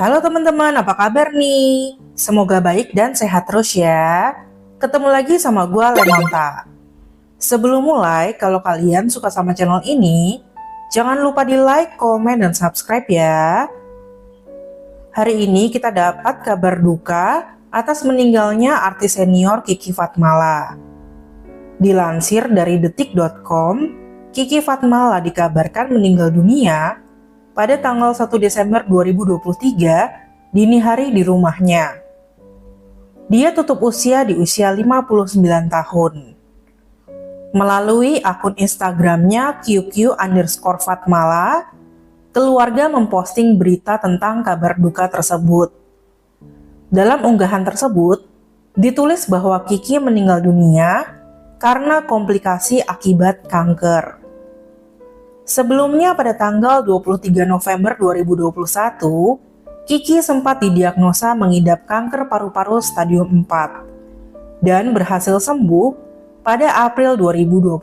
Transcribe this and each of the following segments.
Halo teman-teman, apa kabar nih? Semoga baik dan sehat terus ya. Ketemu lagi sama gue Lemonta. Sebelum mulai, kalau kalian suka sama channel ini, jangan lupa di like, komen, dan subscribe ya. Hari ini kita dapat kabar duka atas meninggalnya artis senior Kiki Fatmala. Dilansir dari detik.com, Kiki Fatmala dikabarkan meninggal dunia pada tanggal 1 Desember 2023 dini hari di rumahnya. Dia tutup usia di usia 59 tahun. Melalui akun Instagramnya QQ_Fatmala, keluarga memposting berita tentang kabar duka tersebut. Dalam unggahan tersebut, ditulis bahwa Kiki meninggal dunia karena komplikasi akibat kanker. Sebelumnya pada tanggal 23 November 2021, Kiki sempat didiagnosa mengidap kanker paru-paru stadium 4 dan berhasil sembuh pada April 2022.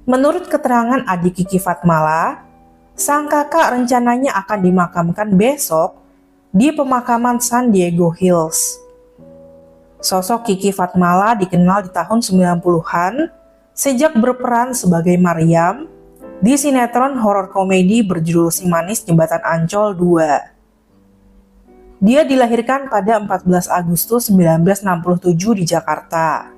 Menurut keterangan adik Kiki Fatmala, sang kakak rencananya akan dimakamkan besok di pemakaman San Diego Hills. Sosok Kiki Fatmala dikenal di tahun 90-an sejak berperan sebagai Mariam di sinetron horor komedi berjudul Si Manis Jembatan Ancol 2. Dia dilahirkan pada 14 Agustus 1967 di Jakarta.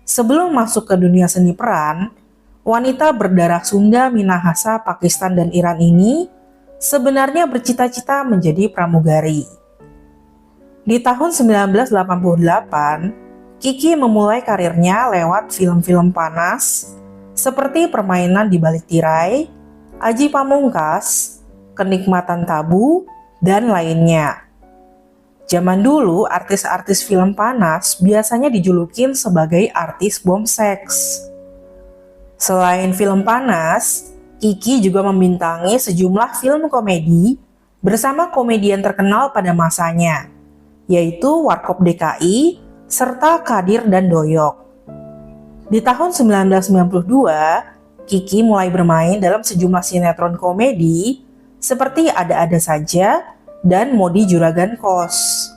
Sebelum masuk ke dunia seni peran, wanita berdarah Sunda, Minahasa, Pakistan, dan Iran ini sebenarnya bercita-cita menjadi pramugari. Di tahun 1988, Kiki memulai karirnya lewat film-film panas seperti Permainan di Balik Tirai, Aji Pamungkas, Kenikmatan Tabu, dan lainnya. Zaman dulu, artis-artis film panas biasanya dijulukin sebagai artis bom seks. Selain film panas, Kiki juga membintangi sejumlah film komedi bersama komedian terkenal pada masanya, yaitu Warkop DKI, serta Kadir dan Doyok. Di tahun 1992, Kiki mulai bermain dalam sejumlah sinetron komedi seperti Ada-Ada Saja dan Modi Juragan Kos.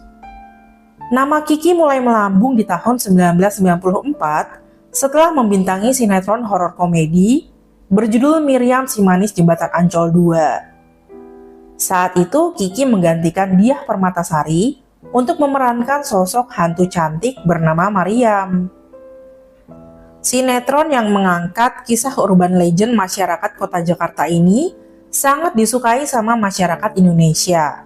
Nama Kiki mulai melambung di tahun 1994 setelah membintangi sinetron horor komedi berjudul Miriam Si Manis Jembatan Ancol 2. Saat itu Kiki menggantikan Diah Permatasari untuk memerankan sosok hantu cantik bernama Mariam. Sinetron yang mengangkat kisah urban legend masyarakat kota Jakarta ini sangat disukai sama masyarakat Indonesia.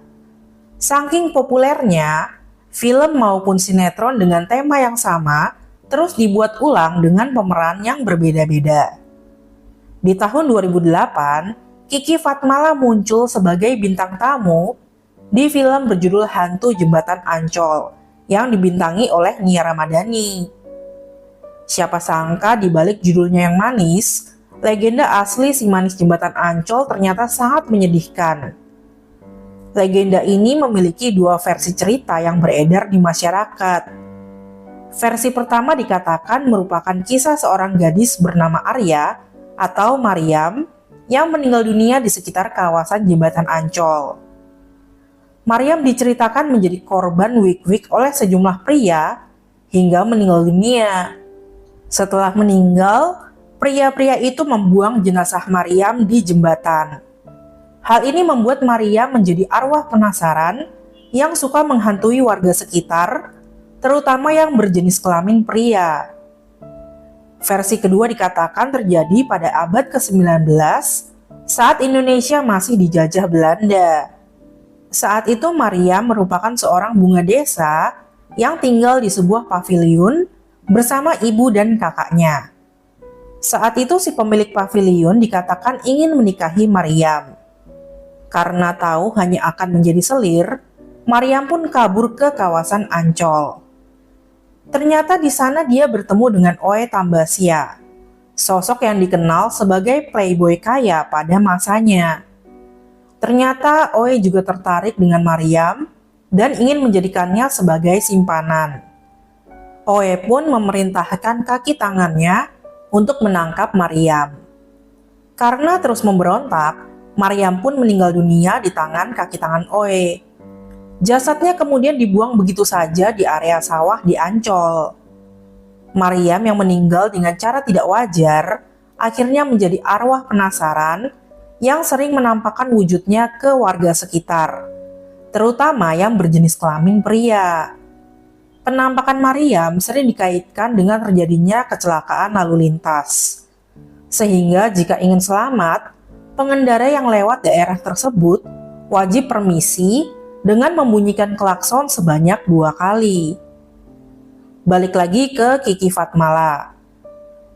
Saking populernya, film maupun sinetron dengan tema yang sama terus dibuat ulang dengan pemeran yang berbeda-beda. Di tahun 2008, Kiki Fatmala muncul sebagai bintang tamu di film berjudul Hantu Jembatan Ancol yang dibintangi oleh Nia Ramadhani. Siapa sangka di balik judulnya yang manis, legenda asli Si Manis Jembatan Ancol ternyata sangat menyedihkan. Legenda ini memiliki dua versi cerita yang beredar di masyarakat. Versi pertama dikatakan merupakan kisah seorang gadis bernama Arya atau Mariam yang meninggal dunia di sekitar kawasan Jembatan Ancol. Mariam diceritakan menjadi korban wik-wik oleh sejumlah pria hingga meninggal dunia. Setelah meninggal, pria-pria itu membuang jenazah Mariam di jembatan. Hal ini membuat Mariam menjadi arwah penasaran yang suka menghantui warga sekitar, terutama yang berjenis kelamin pria. Versi kedua dikatakan terjadi pada abad ke-19 saat Indonesia masih dijajah Belanda. Saat itu Mariam merupakan seorang bunga desa yang tinggal di sebuah paviliun bersama ibu dan kakaknya. Saat itu si pemilik paviliun dikatakan ingin menikahi Mariam. Karena tahu hanya akan menjadi selir, Mariam pun kabur ke kawasan Ancol. Ternyata di sana dia bertemu dengan Oe Tambasia, sosok yang dikenal sebagai playboy kaya pada masanya. Ternyata Oe juga tertarik dengan Mariam dan ingin menjadikannya sebagai simpanan. Oe pun memerintahkan kaki tangannya untuk menangkap Mariam. Karena terus memberontak, Maryam pun meninggal dunia di tangan kaki tangan Oe. Jasadnya kemudian dibuang begitu saja di area sawah di Ancol. Maryam yang meninggal dengan cara tidak wajar akhirnya menjadi arwah penasaran yang sering menampakkan wujudnya ke warga sekitar, terutama yang berjenis kelamin pria. Penampakan Maryam sering dikaitkan dengan terjadinya kecelakaan lalu lintas. Sehingga jika ingin selamat, pengendara yang lewat daerah tersebut wajib permisi dengan membunyikan klakson sebanyak 2 kali. Balik lagi ke Kiki Fatmala.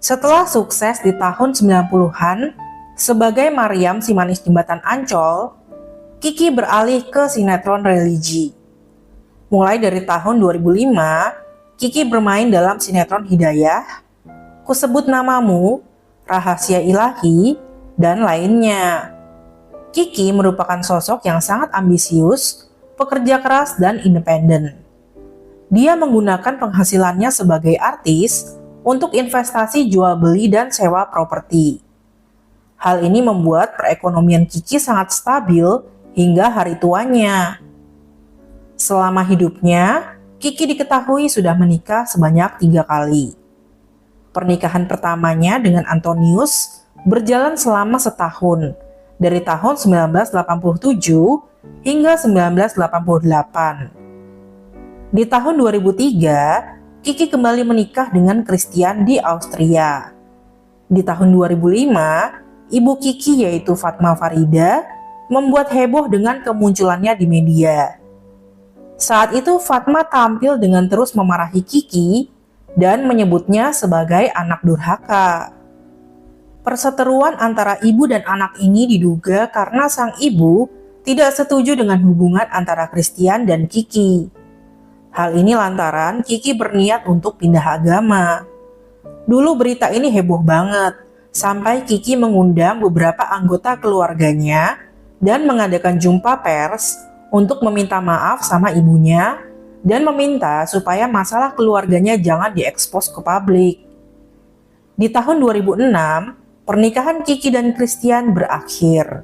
Setelah sukses di tahun 90-an sebagai Maryam si manis jembatan Ancol, Kiki beralih ke sinetron religi. Mulai dari tahun 2005, Kiki bermain dalam sinetron Hidayah, Kusebut Namamu, Rahasia Ilahi, dan lainnya. Kiki merupakan sosok yang sangat ambisius, pekerja keras, dan independen. Dia menggunakan penghasilannya sebagai artis untuk investasi jual beli dan sewa properti. Hal ini membuat perekonomian Kiki sangat stabil hingga hari tuanya. Selama hidupnya, Kiki diketahui sudah menikah sebanyak 3 kali. Pernikahan pertamanya dengan Antonius berjalan selama setahun, dari tahun 1987 hingga 1988. Di tahun 2003, Kiki kembali menikah dengan Christian di Austria. Di tahun 2005, ibu Kiki yaitu Fatma Farida membuat heboh dengan kemunculannya di media. Saat itu Fatma tampil dengan terus memarahi Kiki dan menyebutnya sebagai anak durhaka. Perseteruan antara ibu dan anak ini diduga karena sang ibu tidak setuju dengan hubungan antara Christian dan Kiki. Hal ini lantaran Kiki berniat untuk pindah agama. Dulu berita ini heboh banget, sampai Kiki mengundang beberapa anggota keluarganya dan mengadakan jumpa pers untuk meminta maaf sama ibunya dan meminta supaya masalah keluarganya jangan diekspos ke publik. Di tahun 2006, pernikahan Kiki dan Christian berakhir.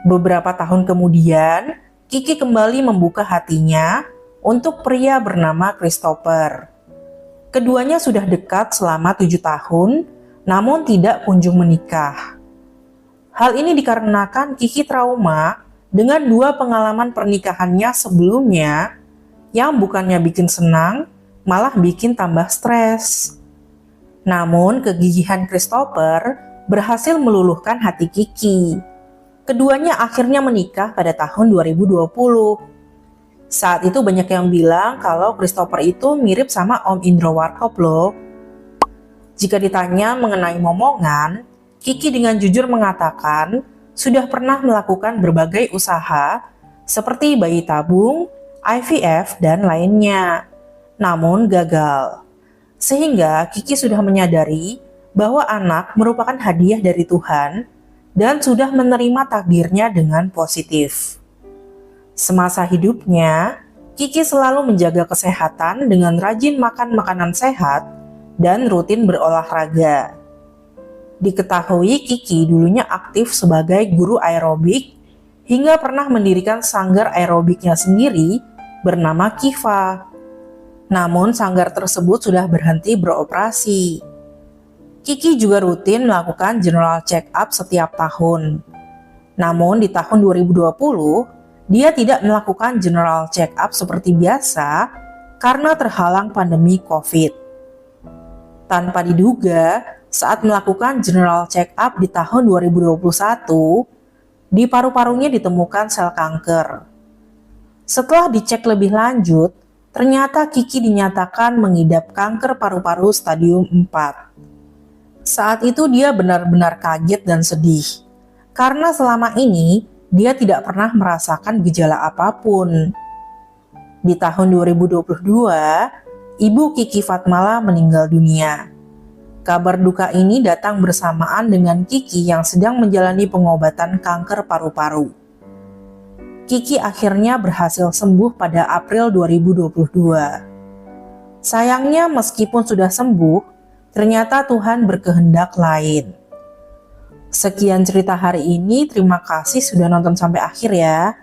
Beberapa tahun kemudian, Kiki kembali membuka hatinya untuk pria bernama Christopher. Keduanya sudah dekat selama 7 tahun, namun tidak kunjung menikah. Hal ini dikarenakan Kiki trauma dengan 2 pengalaman pernikahannya sebelumnya yang bukannya bikin senang, malah bikin tambah stres. Namun kegigihan Christopher berhasil meluluhkan hati Kiki. Keduanya akhirnya menikah pada tahun 2020. Saat itu banyak yang bilang kalau Christopher itu mirip sama Om Indro Warkop loh. Jika ditanya mengenai momongan, Kiki dengan jujur mengatakan sudah pernah melakukan berbagai usaha seperti bayi tabung, IVF, dan lainnya. Namun gagal. Sehingga Kiki sudah menyadari bahwa anak merupakan hadiah dari Tuhan dan sudah menerima takdirnya dengan positif. Semasa hidupnya, Kiki selalu menjaga kesehatan dengan rajin makan makanan sehat dan rutin berolahraga. Diketahui Kiki dulunya aktif sebagai guru aerobik hingga pernah mendirikan sanggar aerobiknya sendiri bernama Kiva. Namun sanggar tersebut sudah berhenti beroperasi. Kiki juga rutin melakukan general check-up setiap tahun. Namun di tahun 2020, dia tidak melakukan general check-up seperti biasa karena terhalang pandemi COVID. Tanpa diduga, saat melakukan general check-up di tahun 2021, di paru-parunya ditemukan sel kanker. Setelah dicek lebih lanjut, ternyata Kiki dinyatakan mengidap kanker paru-paru stadium 4. Saat itu dia benar-benar kaget dan sedih, karena selama ini dia tidak pernah merasakan gejala apapun. Di tahun 2022, ibu Kiki Fatmala meninggal dunia. Kabar duka ini datang bersamaan dengan Kiki yang sedang menjalani pengobatan kanker paru-paru. Kiki akhirnya berhasil sembuh pada April 2022. Sayangnya meskipun sudah sembuh, ternyata Tuhan berkehendak lain. Sekian cerita hari ini, terima kasih sudah nonton sampai akhir ya.